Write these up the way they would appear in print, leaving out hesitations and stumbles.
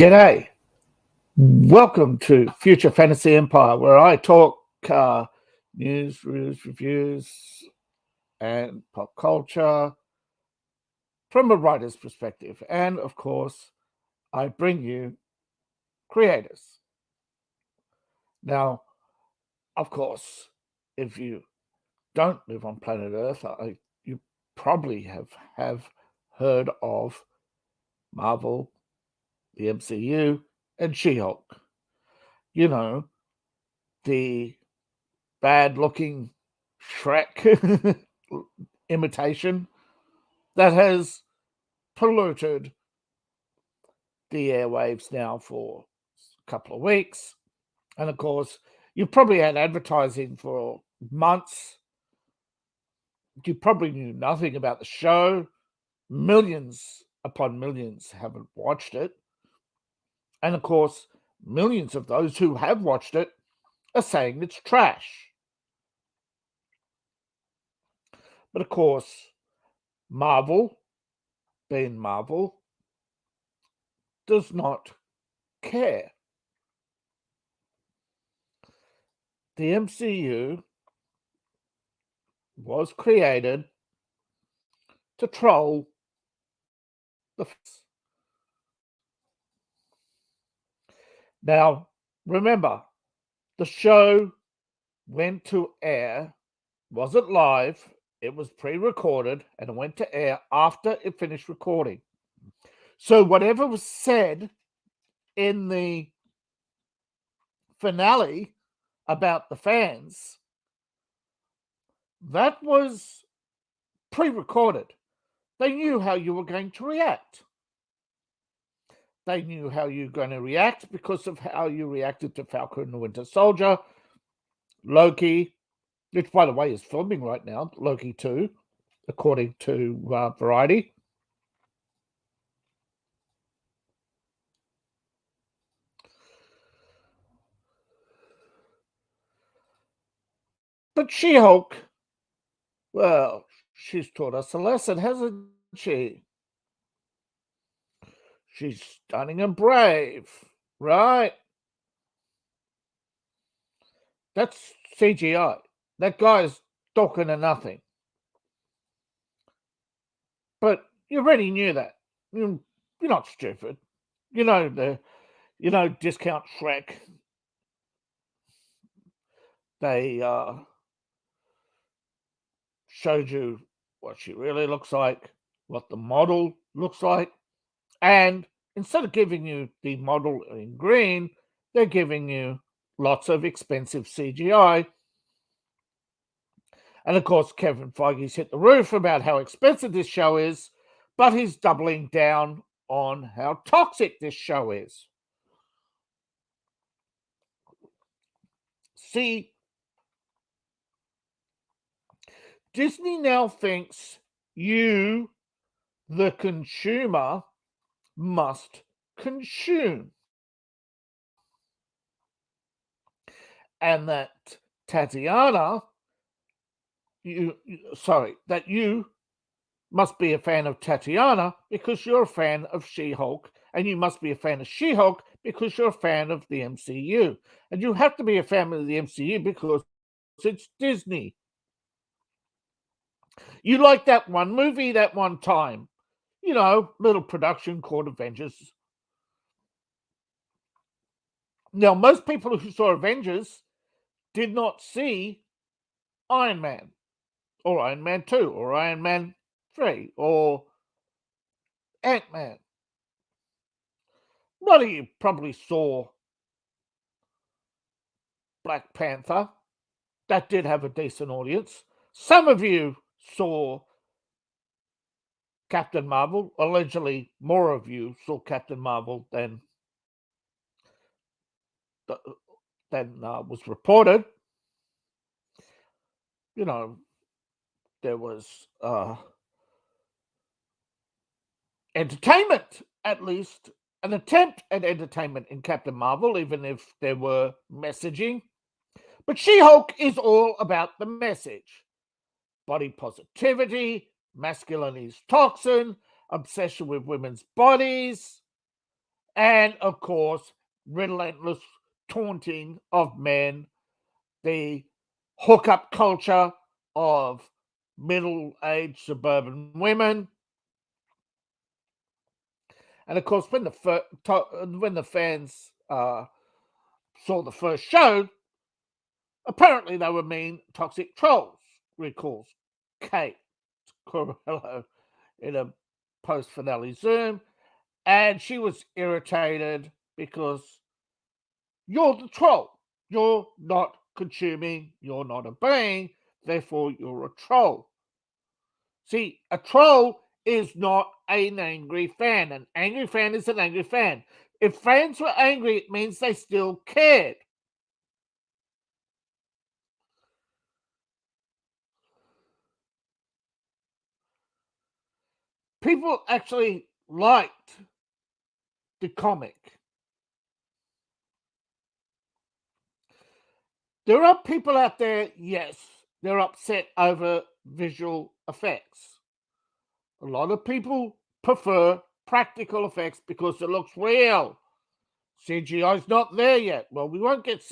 G'day. Welcome to Future Fantasy Empire, where I talk news, reviews, and pop culture from a writer's perspective. And of course, I bring you creators. Now, of course, if you don't live on planet Earth, you probably have heard of Marvel, the MCU, and She-Hulk. You know, the bad-looking Shrek imitation that has polluted the airwaves now for a couple of weeks. And of course, you've probably had advertising for months. You probably knew nothing about the show. Millions upon millions haven't watched it. And of course, millions of those who have watched it are saying it's trash. But of course, Marvel, being Marvel, does not care. The MCU was created to troll the fans. Now, remember, the show went to air, wasn't live, it was pre-recorded, and it went to air after it finished recording. So whatever was said in the finale about the fans, that was pre-recorded. They knew how you were going to react. They knew how you were going to react because of how you reacted to Falcon and the Winter Soldier, Loki, which, by the way, is filming right now, Loki 2, according to Variety. But She-Hulk, well, she's taught us a lesson, hasn't she? She's stunning and brave, right? That's CGI. That guy's talking to nothing. But you already knew that. You're not stupid. You know Discount Shrek. They showed you what she really looks like, what the model looks like, and instead of giving you the model in green, they're giving you lots of expensive CGI. And of course, Kevin Feige's hit the roof about how expensive this show is, but he's doubling down on how toxic this show is. See, Disney now thinks you, the consumer, must consume. And that Tatiana, that you must be a fan of Tatiana because you're a fan of She-Hulk, and you must be a fan of She-Hulk because you're a fan of the MCU. And you have to be a fan of the MCU because it's Disney. You like that one movie that one time, little production called Avengers. Now, most people who saw Avengers did not see Iron Man, or Iron Man 2, or Iron Man 3, or Ant-Man. A lot of you probably saw Black Panther. That did have a decent audience. Some of you saw Captain Marvel. Allegedly, more of you saw Captain Marvel than was reported. There was entertainment, at least an attempt at entertainment in Captain Marvel, even if there were messaging. But She-Hulk is all about the message. Body positivity, masculinity is toxin, obsession with women's bodies, and, of course, relentless taunting of men, the hookup culture of middle-aged suburban women. And, of course, when the fans saw the first show, apparently they were mean, toxic trolls, recalls Kate Corbello in a post-finale Zoom. And she was irritated because you're the troll. You're not consuming, you're not obeying, therefore you're a troll. See, a troll is not an angry fan. An angry fan is an angry fan. If fans were angry, it means they still cared. People actually liked the comic. There are people out there, yes, they're upset over visual effects. A lot of people prefer practical effects because it looks real. CGI's not there yet. Well, we won't get...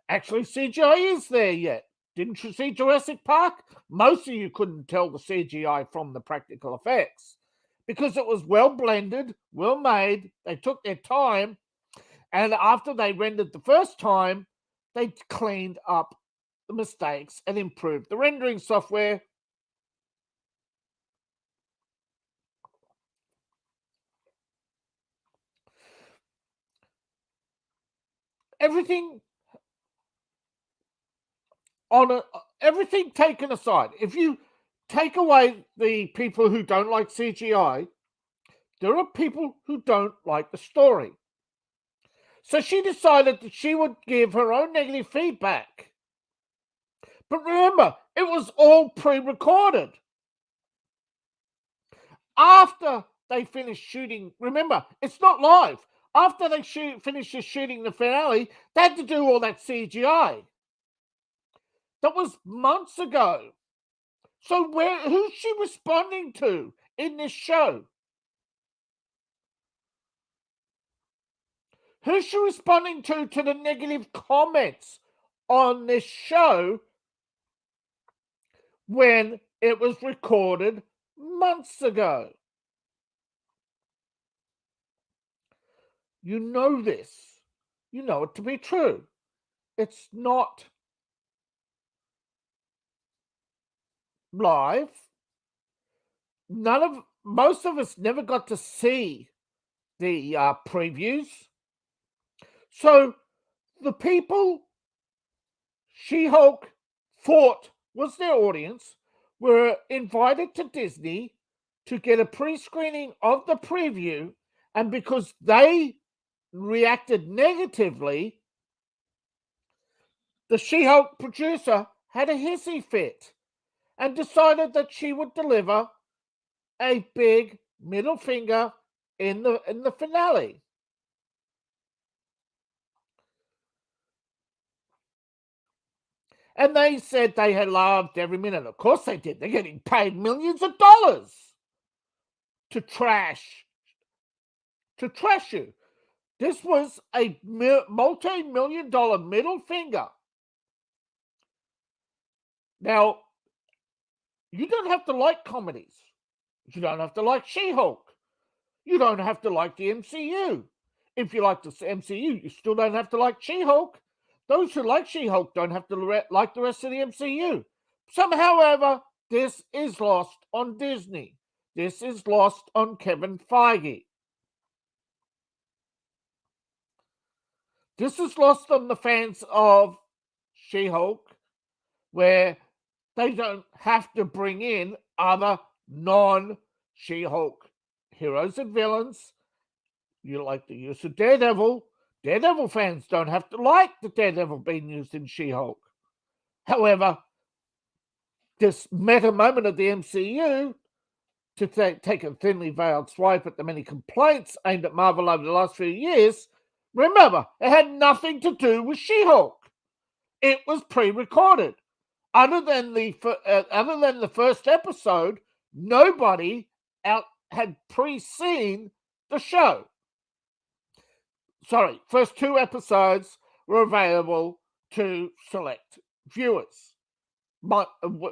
Actually, CGI is there yet. Didn't you see Jurassic Park? Most of you couldn't tell the CGI from the practical effects because it was well blended, well made. They took their time, and after they rendered the first time, they cleaned up the mistakes and improved the rendering software. Everything everything taken aside, if you take away the people who don't like CGI, there are people who don't like the story. So she decided that she would give her own negative feedback. But remember, it was all pre-recorded. After they finished shooting, remember, it's not live. After they finished shooting the finale, they had to do all that CGI. That was months ago. So who's she responding to in this show? Who's she responding to the negative comments on this show when it was recorded months ago? You know this. You know it to be true. It's not live. Most of us never got to see the previews. So the people She-Hulk thought was their audience were invited to Disney to get a pre-screening of the preview, and because they reacted negatively, the She-Hulk producer had a hissy fit and decided that she would deliver a big middle finger in the finale. And they said they had loved every minute. Of course they did. They're getting paid millions of dollars to trash you. This was a multi-million-dollar middle finger. Now, you don't have to like comedies. You don't have to like She-Hulk. You don't have to like the MCU. If you like the MCU, you still don't have to like She-Hulk. Those who like She-Hulk don't have to like the rest of the MCU. However, this is lost on Disney. This is lost on Kevin Feige. This is lost on the fans of She-Hulk, where they don't have to bring in other non-She-Hulk heroes and villains. You like the use of Daredevil. Daredevil fans don't have to like the Daredevil being used in She-Hulk. However, this meta moment of the MCU to take a thinly veiled swipe at the many complaints aimed at Marvel over the last few years, remember, it had nothing to do with She-Hulk. It was pre-recorded. Other than the first episode, nobody had pre-seen the show. first 2 episodes were available to select viewers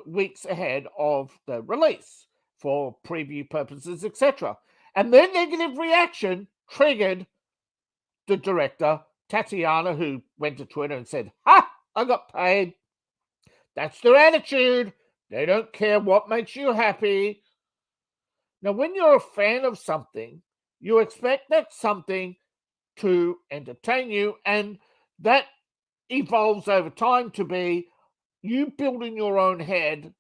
weeks ahead of the release for preview purposes, etc. And their negative reaction triggered the director, Tatiana, who went to Twitter and said, "Ha! I got paid." That's their attitude. They don't care what makes you happy. Now, when you're a fan of something, you expect that something to entertain you, and that evolves over time to be you build in your own head,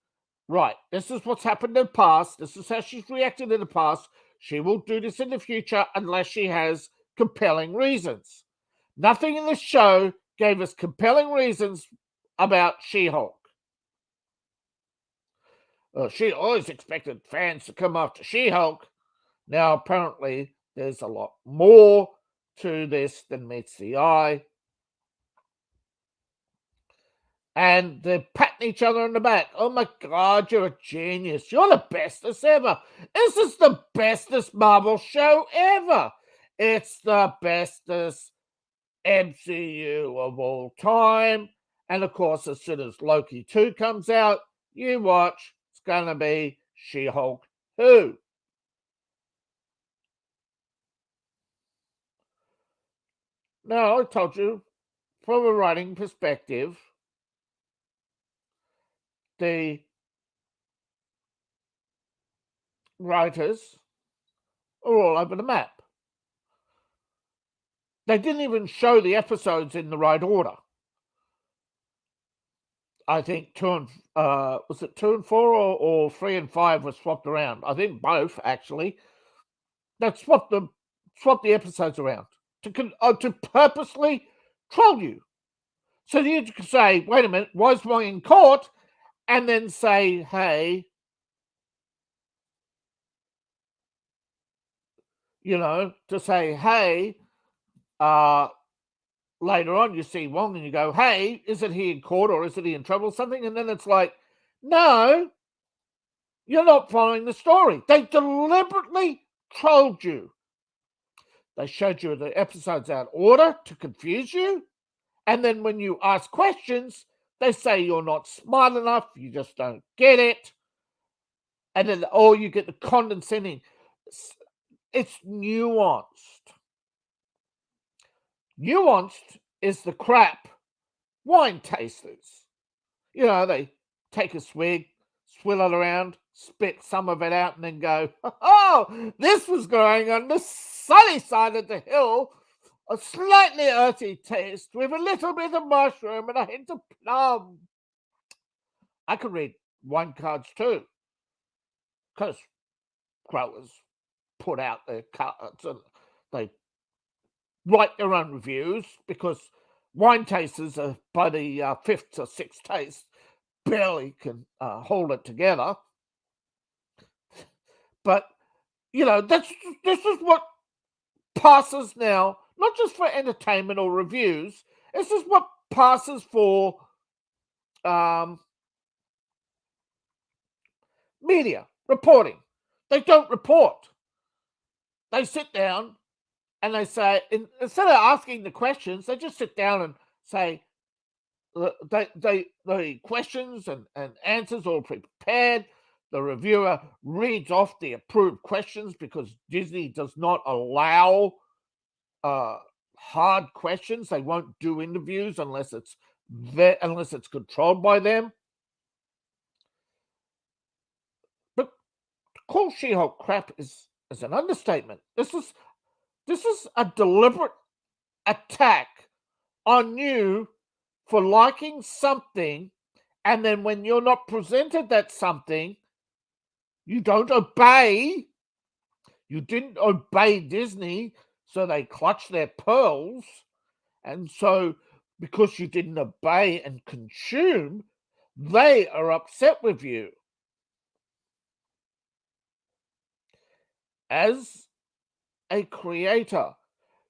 right, this is what's happened in the past, this is how she's reacted in the past, she will do this in the future unless she has compelling reasons. Nothing in this show gave us compelling reasons about She-Hulk. She always expected fans to come after She-Hulk. Now, apparently, there's a lot more to this than meets the eye. And they're patting each other on the back. "Oh my God, you're a genius. You're the bestest ever. This is the bestest Marvel show ever. It's the bestest MCU of all time." And of course, as soon as Loki 2 comes out, you watch, it's going to be She-Hulk 2. Now, I told you, from a writing perspective, the writers are all over the map. They didn't even show the episodes in the right order. I think 2 and was it 2 and 4 or 3 and 5 were swapped around? I think both, actually. They swapped the episodes around to purposely troll you. So you could say, "Wait a minute, why is one in court?" And then say, "Hey, to say, hey, later on you see Wong and you go, hey, isn't he in court or isn't he in trouble or something?" And then it's like, no, you're not following the story. They deliberately trolled you. They showed you the episodes out of order to confuse you. And then when you ask questions, they say you're not smart enough, you just don't get it. And then, you get the condescending. It's nuanced. Nuanced is the crap wine tasters. They take a swig, swill it around, spit some of it out, and then go, "Oh, this was going on the sunny side of the hill. A slightly earthy taste with a little bit of mushroom and a hint of plum." I can read wine cards too, because growers put out their cards and they write their own reviews, because wine tasters are, by the 5th or 6th taste, barely can hold it together. But this is what passes now, not just for entertainment or reviews. This is what passes for media reporting. They don't report. They sit down and they say, instead of asking the questions, they just sit down and say, the questions and answers all prepared. The reviewer reads off the approved questions, because Disney does not allow hard questions. They won't do interviews unless it's controlled by them. But to call She-Hulk crap is an understatement. This is a deliberate attack on you for liking something, and then when you're not presented that something, you don't obey. You didn't obey Disney, so they clutch their pearls. And so, because you didn't obey and consume, they are upset with you. As a creator,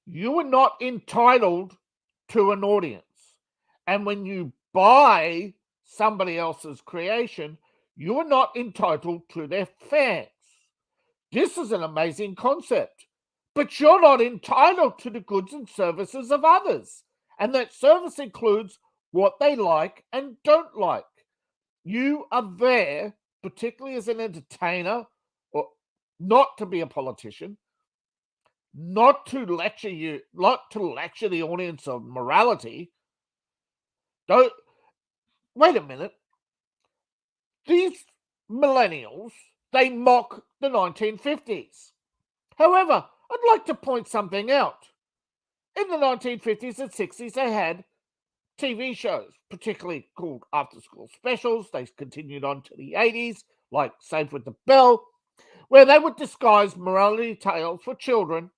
you are not entitled to an audience. And when you buy somebody else's creation, you are not entitled to their fans. This is an amazing concept, but you're not entitled to the goods and services of others. And that service includes what they like and don't like. You are there, particularly as an entertainer, or not to be a politician, not to lecture the audience on morality. Don't wait a minute. These millennials, they mock the 1950s. However, I'd like to point something out. In the 1950s and 60s, they had TV shows, particularly called after-school specials. They continued on to the 80s, like Saved with the Bell, where they would disguise morality tales for children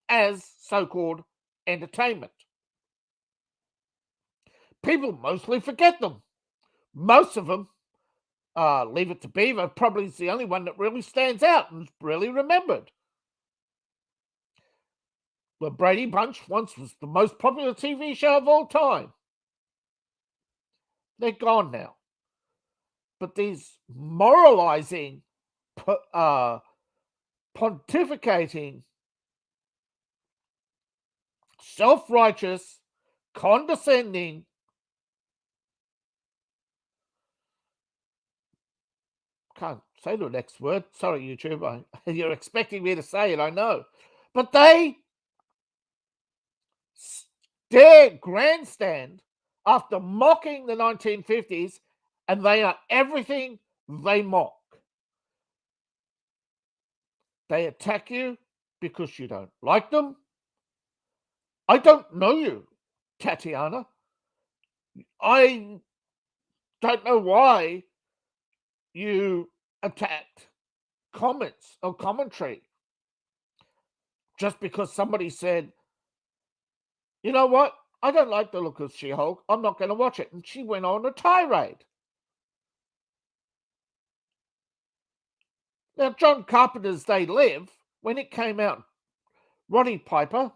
as so-called entertainment. People mostly forget them. Most of them, Leave It to Beaver, probably is the only one that really stands out and is really remembered. The Brady Bunch once was the most popular TV show of all time. They're gone now. But these moralizing, pontificating, self-righteous, condescending, can't say the next word. Sorry, YouTube. You're expecting me to say it, I know. But they dare grandstand after mocking the 1950s, and they are everything they mock. They attack you because you don't like them. I don't know you, Tatiana. I don't know why you attacked comments or commentary just because somebody said, you know what? I don't like the look of She-Hulk. I'm not going to watch it. And she went on a tirade. Now, John Carpenter's They Live, when it came out, Roddy Piper,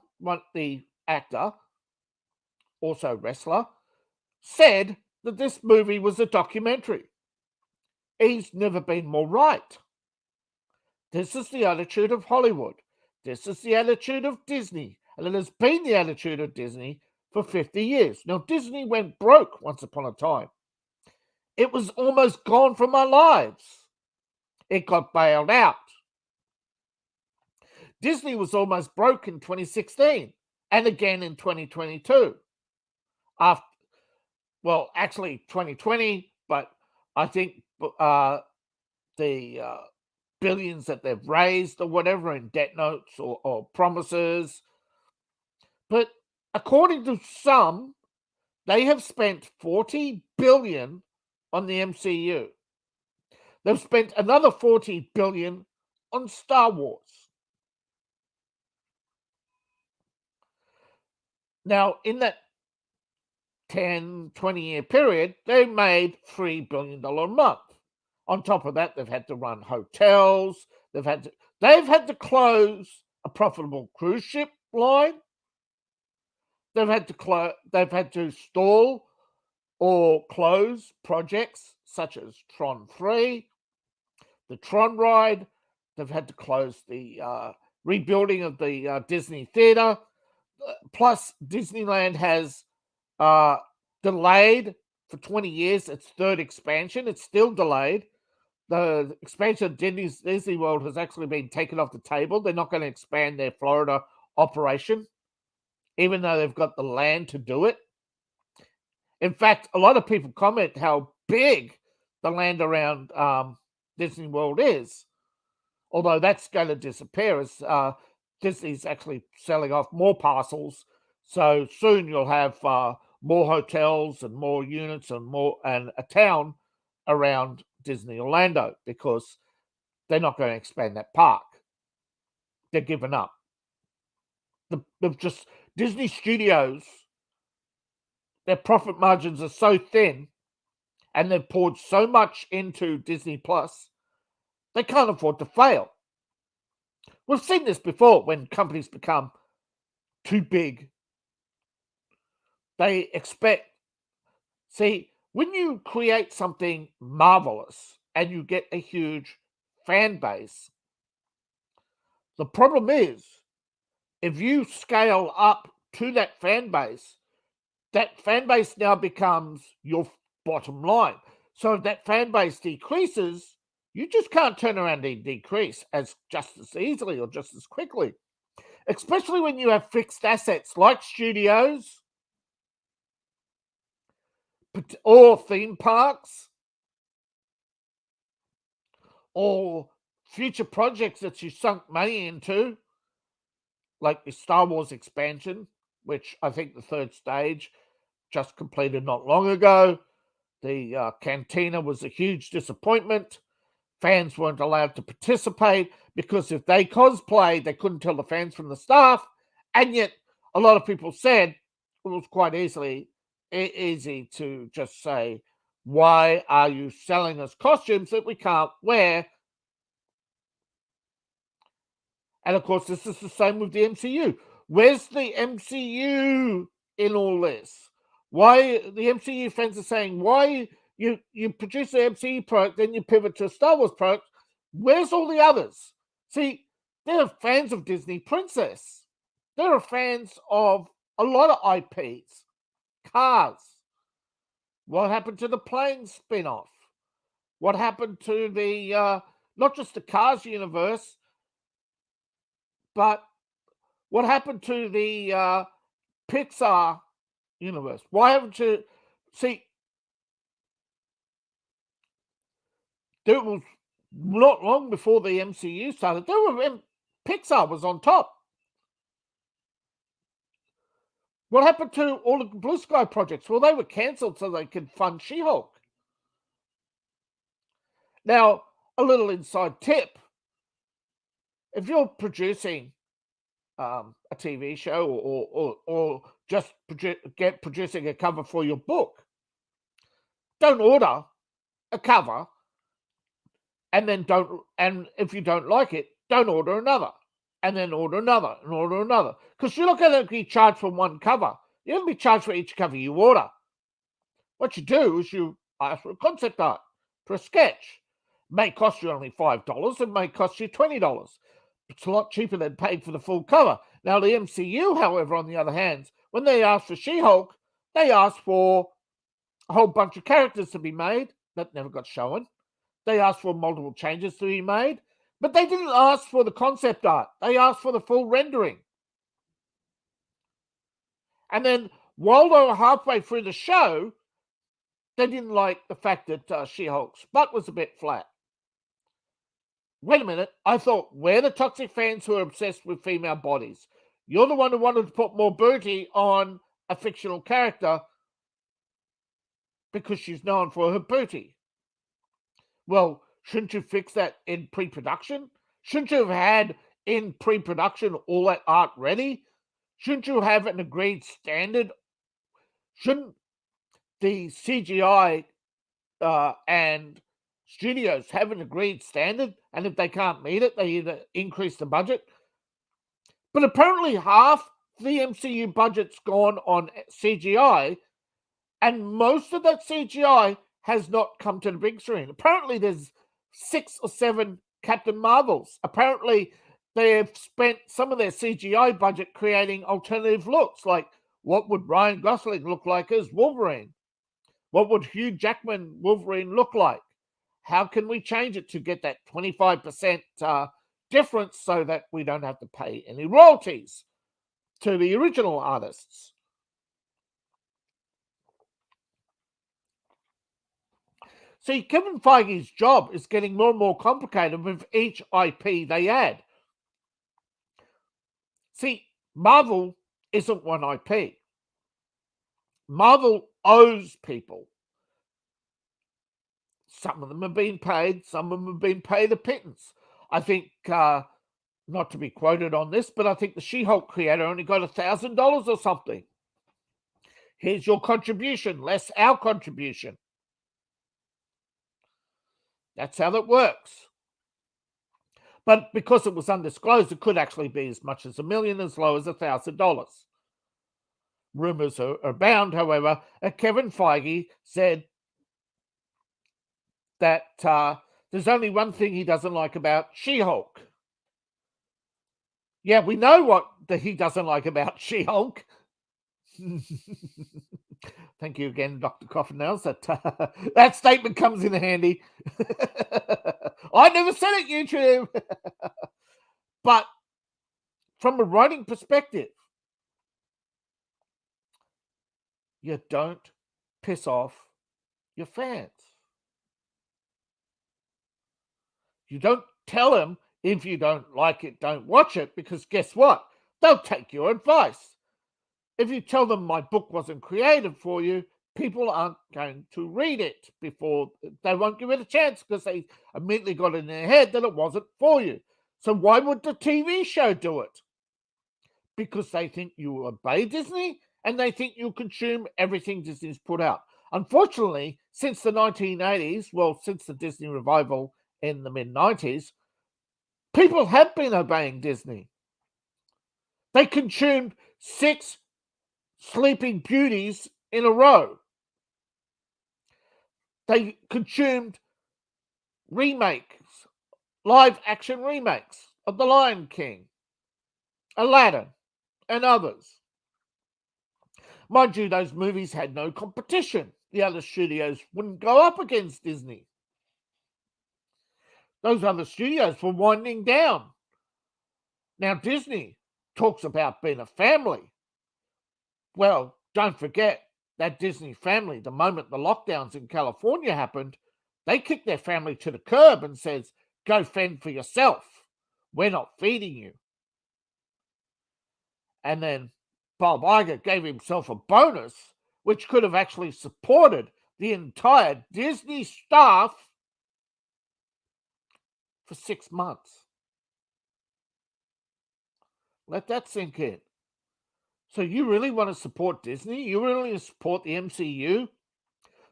the actor, also wrestler, said that this movie was a documentary. He's never been more right. This is the attitude of Hollywood. This is the attitude of Disney. And it has been the attitude of Disney for 50 years. Now, Disney went broke once upon a time. It was almost gone from our lives. It got bailed out. Disney was almost broke in 2016 and again in 2022. Actually 2020, but I think the billions that they've raised or whatever in debt notes or promises. But according to some, they have spent $40 billion on the MCU. They've spent another $40 billion on Star Wars. Now, in that 10, 20-year period, they made $3 billion a month. On top of that, they've had to run hotels. They've had to close a profitable cruise ship line. They've had to stall or close projects such as Tron 3, the Tron ride. They've had to close the rebuilding of the Disney Theater. Plus, Disneyland has delayed for 20 years its third expansion. It's still delayed. The expansion of Disney World has actually been taken off the table. They're not going to expand their Florida operation, even though they've got the land to do it. In fact, a lot of people comment how big the land around Disney World is, although that's going to disappear as Disney's actually selling off more parcels. So soon you'll have more hotels and more units and a town around Disney Orlando because they're not going to expand that park. They're giving up. Disney Studios, their profit margins are so thin and they've poured so much into Disney Plus, they can't afford to fail. We've seen this before when companies become too big. They expect, when you create something marvelous and you get a huge fan base, the problem is if you scale up to that fan base now becomes your bottom line. So if that fan base decreases, you just can't turn around and decrease just as easily or just as quickly, especially when you have fixed assets like studios or theme parks or future projects that you sunk money into, like the Star Wars expansion, which I think the third stage just completed not long ago. The cantina was a huge disappointment. Fans weren't allowed to participate because if they cosplayed, they couldn't tell the fans from the staff. And yet, a lot of people said it was quite easy to just say, why are you selling us costumes that we can't wear? And of course, this is the same with the MCU. Where's the MCU in all this? Why the MCU fans are saying, why you produce the MCU product, then you pivot to a Star Wars product? Where's all the others? See, they're fans of Disney Princess. They're fans of a lot of IPs. Cars. What happened to the Plane spin-off? What happened to the, not just the Cars universe, but what happened to the Pixar universe? Why haven't you... See, there was not long before the MCU started, Pixar was on top. What happened to all the Blue Sky projects? Well, they were cancelled so they could fund She-Hulk. Now, a little inside tip. If you're producing a TV show or just producing a cover for your book, don't order a cover and if you don't like it, don't order another, and then order another and order another, because you're not going to be charged for one cover. You're going to be charged for each cover you order. What you do is you ask for a concept art for a sketch. It may cost you only $5. It may cost you $20. It's a lot cheaper than paying for the full cover. Now, the MCU, however, on the other hand, when they asked for She-Hulk, they asked for a whole bunch of characters to be made that never got shown. They asked for multiple changes to be made, but they didn't ask for the concept art. They asked for the full rendering. And then while they were halfway through the show, they didn't like the fact that She-Hulk's butt was a bit flat. Wait a minute, I thought we're the toxic fans who are obsessed with female bodies. You're the one who wanted to put more booty on a fictional character because she's known for her booty. Well, shouldn't you fix that in pre-production? Shouldn't you have had in pre-production all that art ready? Shouldn't you have an agreed standard? Shouldn't the CGI and studios have an agreed standard, and if they can't meet it, they either increase the budget? But apparently half the MCU budget's gone on CGI, and most of that CGI has not come to the big screen. Apparently there's 6 or 7 Captain Marvels. Apparently they've spent some of their CGI budget creating alternative looks, like what would Ryan Gosling look like as Wolverine? What would Hugh Jackman Wolverine look like? How can we change it to get that 25% difference so that we don't have to pay any royalties to the original artists? See, Kevin Feige's job is getting more and more complicated with each IP they add. See, Marvel isn't one IP. Marvel owes people. Some of them have been paid, some of them have been paid a pittance. I think, not to be quoted on this, but I think the She-Hulk creator only got $1,000 or something. Here's your contribution, less our contribution. That's how that works. But because it was undisclosed, it could actually be as much as $1 million, as low as $1,000. Rumors are abound, however, and Kevin Feige said that there's only one thing he doesn't like about She-Hulk. Yeah, we know what that he doesn't like about She-Hulk. Thank you again, Dr. Coffin-Nails. That statement comes in handy. I never said it, YouTube. But from a writing perspective, you don't piss off your fans. You don't tell them if you don't like it, don't watch it, because guess what? They'll take your advice. If you tell them my book wasn't created for you, people aren't going to read it before they won't give it a chance because they immediately got in their head that it wasn't for you. So why would the TV show do it? Because they think you obey Disney and they think you consume everything Disney's put out. Unfortunately, since the 1980s, well, since the Disney revival in the mid-90s, people have been obeying Disney. They consumed 6 Sleeping Beauties in a row. They consumed remakes, live action remakes of The Lion King, Aladdin, and others. Mind you, those movies had no competition. The other studios wouldn't go up against Disney. Those other studios were winding down. Now, Disney talks about being a family. Well, don't forget that Disney family, the moment the lockdowns in California happened, they kicked their family to the curb and says, go fend for yourself. We're not feeding you. And then Bob Iger gave himself a bonus, which could have actually supported the entire Disney staff for 6 months. Let that sink in. So you really want to support Disney? You really want to support the MCU?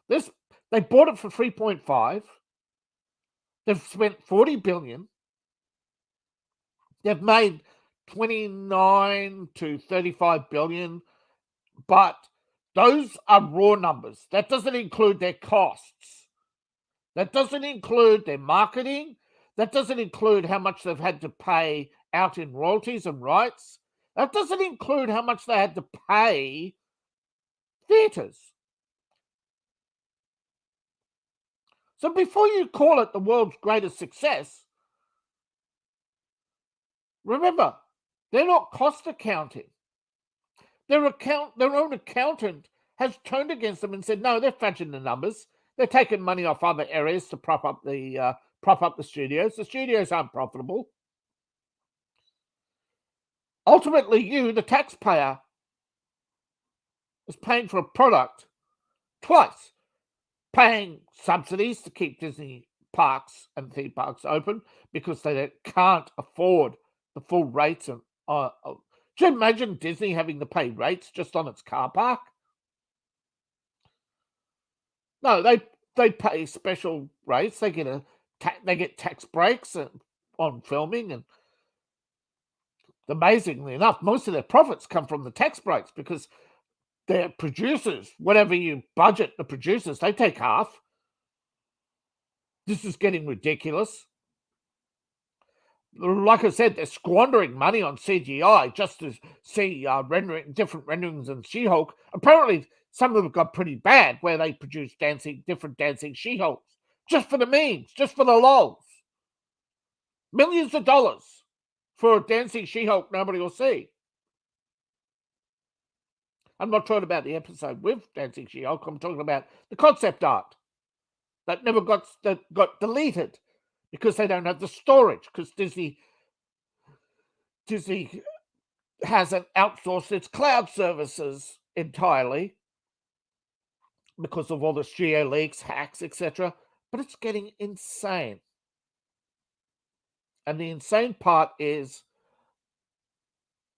They bought it for 3.5. They've spent 40 billion. They've made 29 to 35 billion, but those are raw numbers. That doesn't include their costs. That doesn't include their marketing. That doesn't include how much they've had to pay out in royalties and rights. That doesn't include how much they had to pay theatres. So before you call it the world's greatest success, remember, they're not cost accounting. Their own accountant has turned against them and said, no, they're fudging the numbers. They're taking money off other areas to prop up the studios. The studios aren't profitable. Ultimately, you, the taxpayer, is paying for a product twice, paying subsidies to keep Disney parks and theme parks open because they can't afford the full rates. And do you imagine Disney having to pay rates just on its car park? No, they pay special rates. They get tax breaks on filming, and amazingly enough, most of their profits come from the tax breaks because their producers, whatever you budget the producers, they take half. This is getting ridiculous. Like I said, they're squandering money on CGI just to see different renderings in She-Hulk. Apparently, some of them got pretty bad where they produced different dancing She-Hulks just for the memes, just for the lols. Millions of dollars for a dancing She-Hulk nobody will see. I'm not talking about the episode with dancing She-Hulk. I'm talking about the concept art that got deleted because they don't have the storage, because Disney hasn't outsourced its cloud services entirely because of all the studio leaks, hacks, etc. But it's getting insane. And the insane part is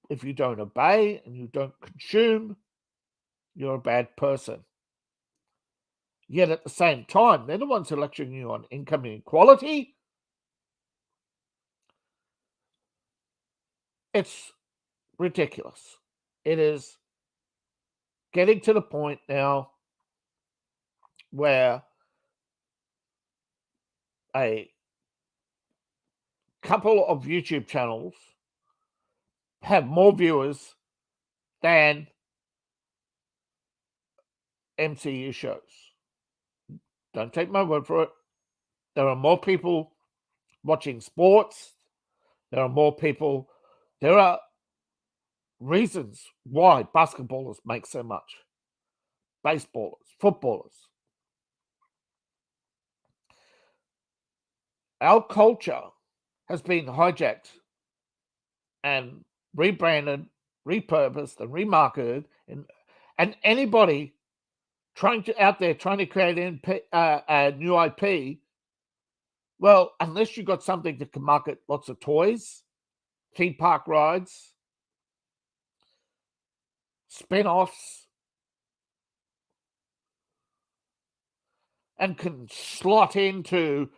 if you don't obey and you don't consume, you're a bad person. Yet at the same time, they're the ones who are lecturing you on income inequality. It's ridiculous. It is getting to the point now where a couple of YouTube channels have more viewers than MCU shows. Don't take my word for it. There are more people watching sports. There are reasons why basketballers make so much, baseballers, footballers. Our culture has been hijacked and rebranded, repurposed, and remarketed, and anybody trying to create a new IP, well, unless you've got something that can market lots of toys, theme park rides, spin-offs, and can slot into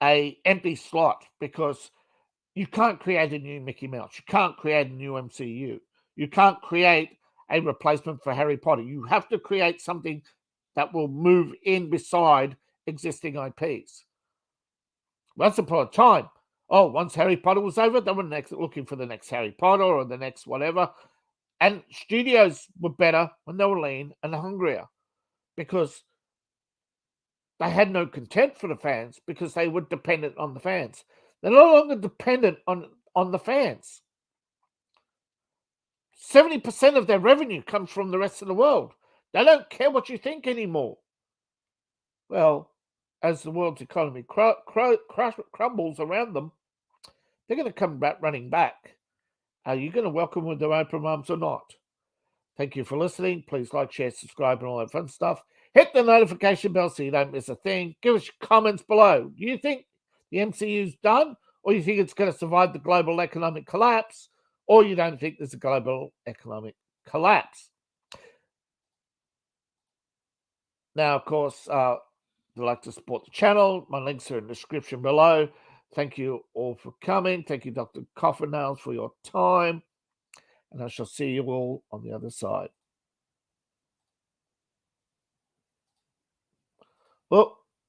a empty slot, because you can't create a new Mickey Mouse. You can't create a new MCU. You can't create a replacement for Harry Potter. You have to create something that will move in beside existing IPs. Once upon a time, once Harry Potter was over, they were looking for the next Harry Potter or the next whatever. And studios were better when they were lean and hungrier, because they had no content for the fans, because they were dependent on the fans. They're no longer dependent on the fans. 70% of their revenue comes from the rest of the world. They don't care what you think anymore. Well, as the world's economy crumbles around them, they're going to come back running back. Are you going to welcome with their open arms or not? Thank you for listening. Please like, share, subscribe, and all that fun stuff. Hit the notification bell so you don't miss a thing. Give us your comments below. Do you think the MCU's done, or you think it's going to survive the global economic collapse, or you don't think there's a global economic collapse? Now, of course, if you'd like to support the channel, my links are in the description below. Thank you all for coming. Thank you, Dr. Coffernails, for your time. And I shall see you all on the other side. Well,